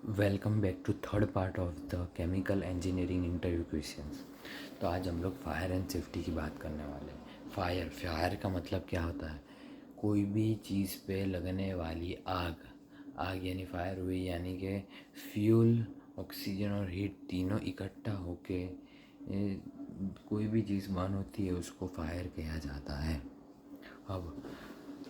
Welcome back to third part of the chemical engineering interview questions. तो आज हम लोग फायर एंड सेफ्टी की बात करने वाले हैं। फायर का मतलब क्या होता है? कोई भी चीज़ पे लगने वाली आग। आग यानी फायर हुई, यानी कि फ्यूल, ऑक्सीजन और हीट तीनों इकट्ठा होके कोई भी चीज़ बर्न होती है, उसको फायर कहा जाता है। अब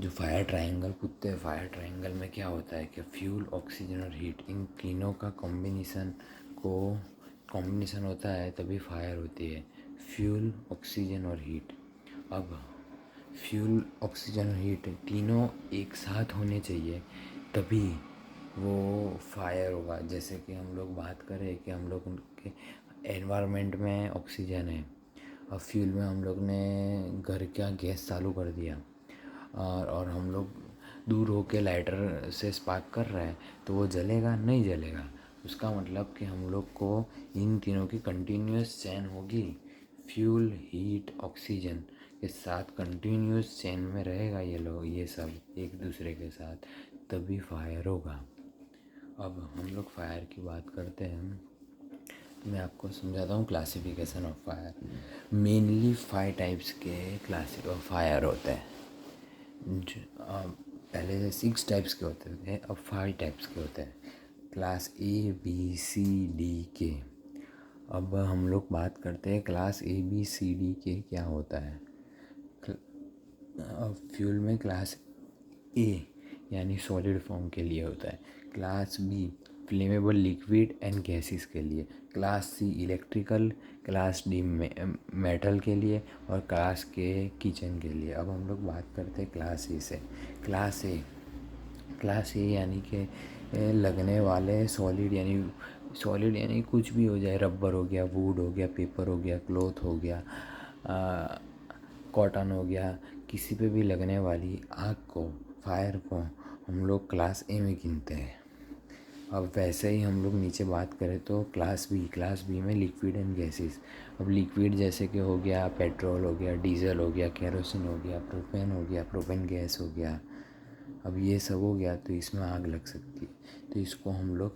जो फायर ट्रायंगल पूछते हैं, फायर ट्रायंगल में क्या होता है कि फ्यूल, ऑक्सीजन और हीट, इन तीनों का कॉम्बिनेशन होता है, तभी फायर होती है। फ्यूल, ऑक्सीजन और हीट। अब फ्यूल, ऑक्सीजन और हीट तीनों एक साथ होने चाहिए, तभी वो फायर होगा। जैसे कि हम लोग बात करें कि हम लोग के एनवायरनमेंट में ऑक्सीजन है, और फ्यूल में हम लोग ने घर का गैस चालू कर दिया, और हम लोग दूर होके लाइटर से स्पार्क कर रहे हैं, तो वो जलेगा? नहीं जलेगा। उसका मतलब कि हम लोग को इन तीनों की कंटिन्यूस चेन होगी। फ्यूल, हीट, ऑक्सीजन के साथ कंटिन्यूस चेन में रहेगा ये सब एक दूसरे के साथ, तभी फायर होगा। अब हम लोग फायर की बात करते हैं। मैं आपको समझाता हूँ classification of fire. Mainly 5 types के क्लासिक ऑफ फायर होते हैं। पहले 6 टाइप्स के होते थे, अब 5 टाइप्स के होते हैं। Class A, B, C, D, के। अब हम लोग बात करते हैं class A, B, C, D के क्या होता है। अब फ्यूल में क्लास ए यानी सॉलिड फॉर्म के लिए होता है। Class B flammable liquid and gases के लिए। Class C electrical. Class D metal के लिए। और क्लास के किचन के लिए। अब हम लोग बात करते हैं क्लास ए से। क्लास ए यानी कि लगने वाले सॉलिड यानी कुछ भी हो जाए, रबर हो गया, वुड हो गया, पेपर हो गया, क्लॉथ हो गया, कॉटन हो गया, किसी पे भी लगने वाली आग को, फायर को हम लोग क्लास ए में गिनते हैं। अब वैसे ही हम लोग नीचे बात करें तो क्लास बी में लिक्विड एंड गैसेस। अब लिक्विड जैसे कि हो गया पेट्रोल, हो गया डीजल, हो गया केरोसिन, हो गया प्रोपेन, हो गया प्रोपेन गैस हो गया। अब ये सब हो गया तो इसमें आग लग सकती है, तो इसको हम लोग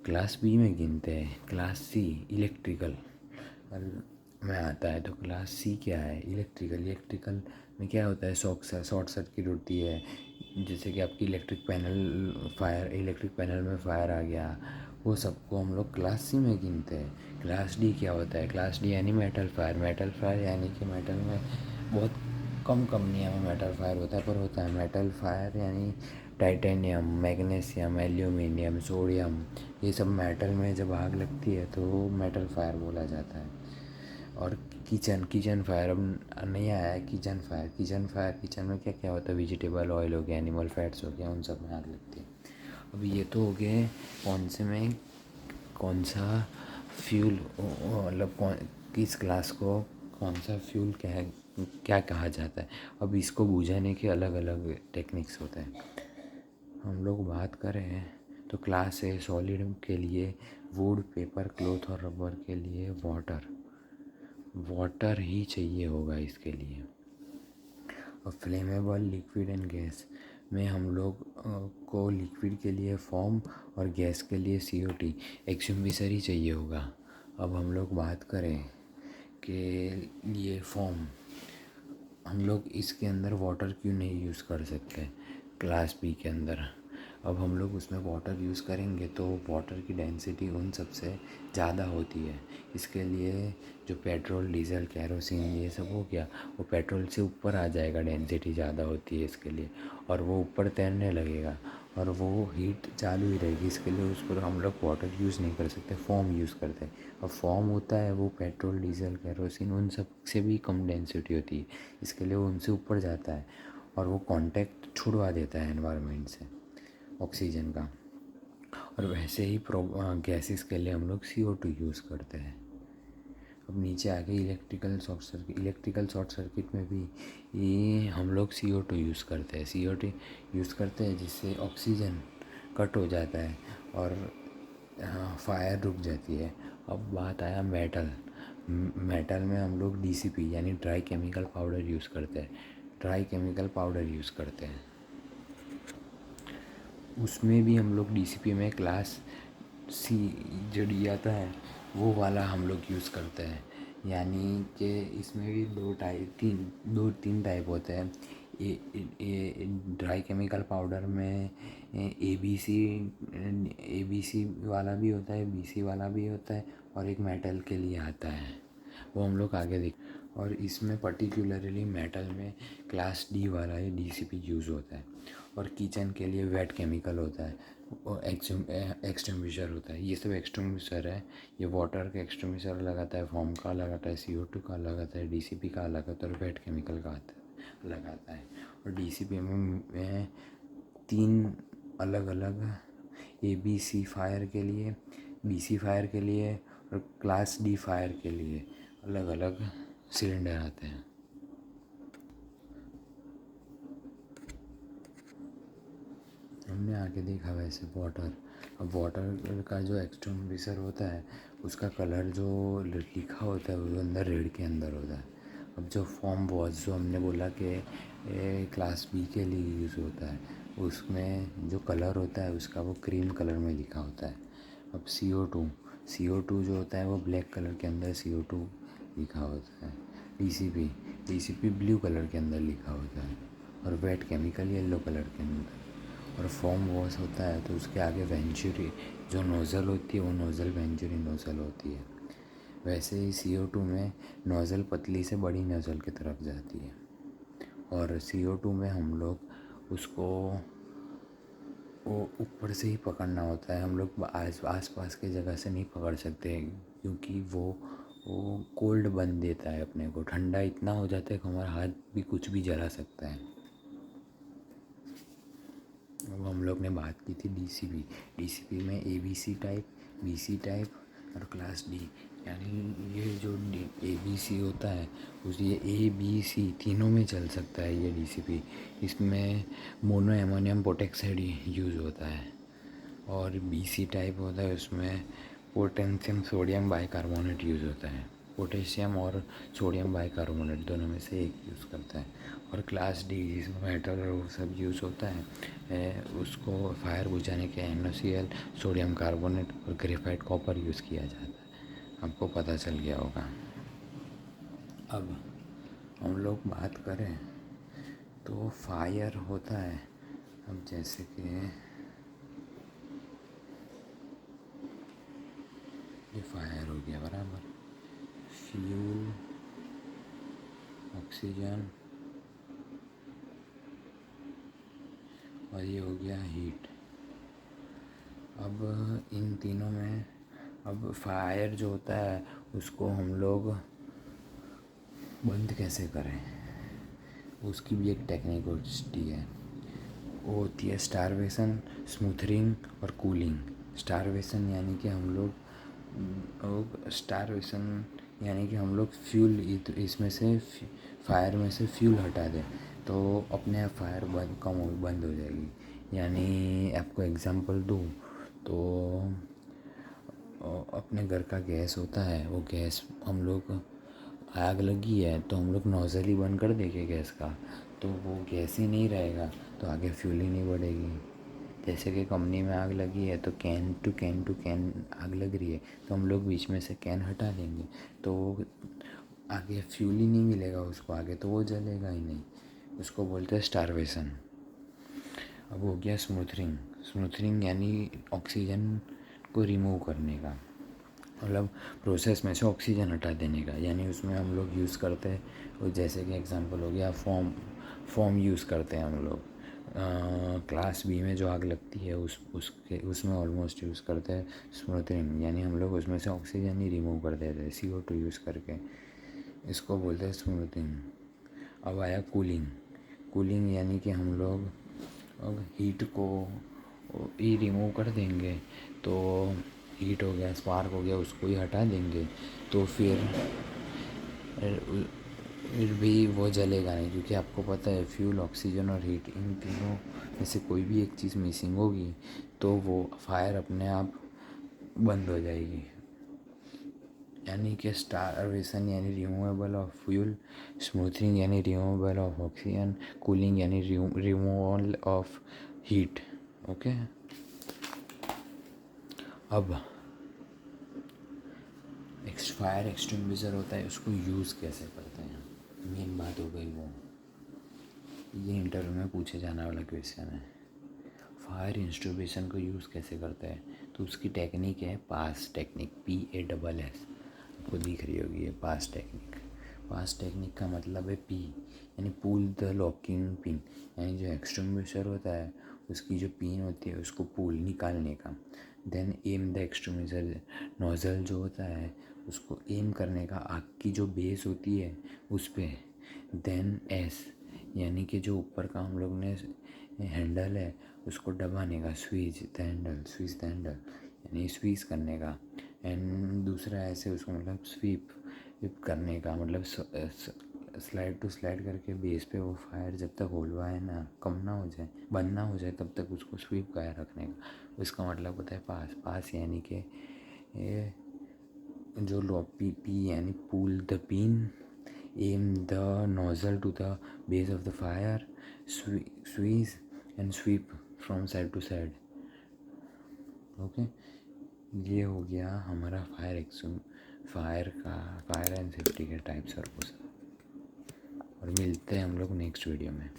क्लास बी में गिनते हैं। क्लास सी इलेक्ट्रिकल में आता है। तो क्लास सी क्या है? इलेक्ट्रिकल में क्या होता है? शॉर्ट सर्किट होती है। जैसे कि आपकी इलेक्ट्रिक पैनल में फायर आ गया, वो सबको हम लोग क्लास सी में गिनते हैं। क्लास डी क्या होता है? क्लास डी यानी मेटल फायर यानी कि मेटल में बहुत कम कंपनियों में मेटल फायर होता है, पर होता है। मेटल फायर यानी टाइटेनियम, मैग्नीशियम, एल्यूमिनियम, सोडियम, ये सब मेटल में जब आग लगती है तो मेटल फायर बोला जाता है। और किचन फायर अब नहीं आया है। किचन में क्या क्या होता है? वेजिटेबल ऑयल हो गया, एनिमल फैट्स हो गया, उन सब में आग लगती है। अब ये तो हो गए कौन सा फ्यूल, मतलब किस क्लास को कौन सा फ्यूल क्या कहा जाता है। अब इसको बुझाने के अलग अलग टेक्निक्स होते हैं। हम लोग बात करें तो क्लास ए सॉलिड के लिए वुड, पेपर, क्लॉथ और रबर के लिए वाटर ही चाहिए होगा इसके लिए। और फ्लेमेबल लिक्विड एंड गैस में हम लोग को लिक्विड के लिए फोम और गैस के लिए CO2 एक्सटिंग्विशर ही चाहिए होगा। अब हम लोग बात करें कि ये फोम, हम लोग इसके अंदर वाटर क्यों नहीं यूज़ कर सकते क्लास बी के अंदर। अब हम लोग उसमें वाटर यूज़ करेंगे तो वाटर की डेंसिटी उन सब से ज़्यादा होती है। इसके लिए जो पेट्रोल, डीजल, केरोसिन ये सब हो गया, वो पेट्रोल से ऊपर आ जाएगा, डेंसिटी ज़्यादा होती है इसके लिए, और वो ऊपर तैरने लगेगा और वो हीट चालू ही रहेगी। इसके लिए उस पर हम लोग वाटर यूज़ नहीं कर सकते, फोम यूज़ करते हैं। और फोम होता है वो पेट्रोल, डीजल, केरोसिन उन सब से भी कम डेंसिटी होती है, इसके लिए वो उनसे ऊपर जाता है और वो कांटेक्ट छुड़वा देता है एनवायरनमेंट से ऑक्सीजन का। और वैसे ही गैसेस के लिए हम लोग CO2 यूज़ करते हैं। अब नीचे आगे इलेक्ट्रिकल शॉर्ट सर्किट में भी ये हम लोग CO2 यूज़ करते हैं। CO2 यूज़ करते हैं जिससे ऑक्सीजन कट हो जाता है और फायर रुक जाती है। अब बात आया मेटल में हम लोग DCP यानी ड्राई केमिकल पाउडर यूज़ करते हैं। उसमें भी हम लोग DCP में क्लास सी जो डी आता है वो वाला हम लोग यूज़ करते हैं। यानी कि इसमें भी दो तीन टाइप होते हैं। ड्राई केमिकल पाउडर में ए बी सी वाला भी होता है, बी सी वाला भी होता है, और एक मेटल के लिए आता है, वो हम लोग आगे देख। और इसमें पर्टिकुलरली मेटल में क्लास डी वाला है DCP यूज़ होता है। और किचन के लिए वेट केमिकल होता है और एक्सटिंग्विशर होता है। ये सब एक्सटिंग्विशर है। ये वाटर का एक्सटिंग्विशर अलग आता है, फोम का अलग आता है, CO2 का अलग आता है, DCP का अलग आता है, और वेट केमिकल का अलग आता है। और DCP में 3 अलग अलग ABC फायर के लिए, BC फायर के लिए और क्लास D फायर के लिए अलग अलग सिलेंडर आते हैं। हमने आगे देखा वैसे वाटर। अब वाटर का जो एक्सटिंग्विशर होता है उसका कलर जो लिखा होता है वो अंदर रेड के अंदर होता है। अब जो फॉर्म वॉश जो हमने बोला कि क्लास B के लिए यूज़ होता है, उसमें जो कलर होता है उसका वो क्रीम कलर में लिखा होता है। अब CO2 जो होता है वो ब्लैक कलर के अंदर CO2 लिखा होता है। DCP ब्लू कलर के अंदर लिखा होता है, और वेट केमिकल येलो कलर के अंदर। और फोम वॉश होता है तो उसके आगे वेंचुरी जो नोज़ल होती है वो नोज़ल वेंचुरी नोज़ल होती है। वैसे ही CO2 में नोज़ल पतली से बड़ी नोज़ल की तरफ जाती है। और CO2 में हम लोग उसको वो ऊपर से ही पकड़ना होता है। हम लोग आस पास के जगह से नहीं पकड़ सकते, क्योंकि वो कोल्ड बन देता है अपने को। ठंडा इतना हो जाता है कि हमारा हाथ भी कुछ भी जला सकता है। अब हम लोग ने बात की थी DCP में ABC टाइप, BC टाइप और क्लास D। यानी ये जो ABC होता है उस ये ABC तीनों में चल सकता है ये DCP। इसमें मोनो एमोनियम पोटेक्साइड यूज़ होता है। और BC टाइप होता है उसमें पोटेशियम सोडियम बाइकार्बोनेट यूज़ होता है। पोटेशियम और सोडियम बाइकार्बोनेट दोनों में से एक यूज़ करता है। और क्लास D जिसमें मेटल और वो सब यूज़ होता है उसको फायर बुझाने के NaCl, सोडियम कार्बोनेट और ग्रेफाइट कॉपर यूज़ किया जाता है। आपको पता चल गया होगा। अब हम लोग बात करें तो फायर होता है। अब जैसे कि ये फायर हो गया बराबर, फ्यूल, ऑक्सीजन, और ये हो गया हीट। अब इन तीनों में अब फायर जो होता है उसको हम लोग बंद कैसे करें, उसकी भी एक टेक्निक होती है। वो होती है स्टारवेशन, स्मूथरिंग और कूलिंग। स्टारवेशन यानी कि हम लोग फ्यूल इसमें से फायर में से फ्यूल हटा दें तो अपने आप फायर बंद हो जाएगी। यानी आपको एग्जांपल दूँ तो अपने घर का गैस होता है, वो गैस हम लोग आग लगी है तो हम लोग नोज़ल ही बंद कर देंगे गैस का, तो वो गैस ही नहीं रहेगा तो आगे फ्यूल ही नहीं बढ़ेगी। जैसे कि कंपनी में आग लगी है तो कैन टू कैन आग लग रही है तो हम लोग बीच में से कैन हटा देंगे तो आगे फ्यूल ही नहीं मिलेगा उसको आगे, तो वो जलेगा ही नहीं। उसको बोलते हैं स्टारवेशन। अब हो गया स्मूथरिंग यानी ऑक्सीजन को रिमूव करने का, मतलब प्रोसेस में से ऑक्सीजन हटा देने का। यानी उसमें हम लोग यूज़ करते हैं, जैसे कि एग्जांपल हो गया फॉर्म यूज़ करते हैं हम लोग। क्लास B में जो आग लगती है उसमें ऑलमोस्ट यूज़ करते हैं स्मूथरिंग, यानी हम लोग उसमें से ऑक्सीजन ही रिमूव कर देते हैं CO2 यूज़ करके, इसको बोलते हैं स्मूथिंग। अब आया कूलिंग यानी कि हम लोग अब हीट को ही रिमूव कर देंगे तो हीट हो गया, स्पार्क हो गया, उसको ही हटा देंगे तो फिर भी वो जलेगा नहीं, क्योंकि आपको पता है फ्यूल, ऑक्सीजन और हीट इन तीनों में से कोई भी एक चीज़ मिसिंग होगी तो वो फायर अपने आप बंद हो जाएगी। यानी कि स्टारवेशन यानी रिमूवेबल ऑफ फ्यूल, स्मूथिंग यानी रिमूवेबल ऑफ ऑक्सीजन, कूलिंग यानी रिमूवल ऑफ हीट। ओके। अब फायर एक्सटिंग्विशर होता है, उसको यूज़ कैसे करते हैं, मेन बात हो गई वो। ये इंटरव्यू में पूछे जाने वाला क्वेश्चन है। फायर एक्सटिंग्विशन को यूज़ कैसे करते हैं, तो उसकी टेक्निक है पास टेक्निक, PASS। आपको दिख रही होगी ये पास टेक्निक। पास टेक्निक का मतलब है P यानी पुल द लॉकिंग पिन, यानी जो एक्सटिंग्विशर होता है उसकी जो पिन होती है उसको पुल निकालने का। Then aim the extinguisher, nozzle जो होता है उसको एम करने का, आग की जो बेस होती है उस पर। देन S यानी कि जो ऊपर का हम लोग ने हैंडल है उसको दबाने का, स्वीज द हैंडल यानी स्वीज करने का। एंड दूसरा ऐसे उसको मतलब स्वीप करने का, मतलब स्लाइड टू स्लाइड करके बेस पे वो फायर जब तक होलवाए ना, कम ना हो जाए, बंद ना हो जाए, तब तक उसको स्वीप कर रखने का। उसका मतलब होता है पास यानी कि ये जो लो पी यानी pull the pin, aim the nozzle to the base of the fire, स्वीज and sweep from side to side. Okay, ये हो गया हमारा फायर एंड सेफ्टी के टाइप्स और वो सब। और मिलते हैं हम लोग नेक्स्ट वीडियो में।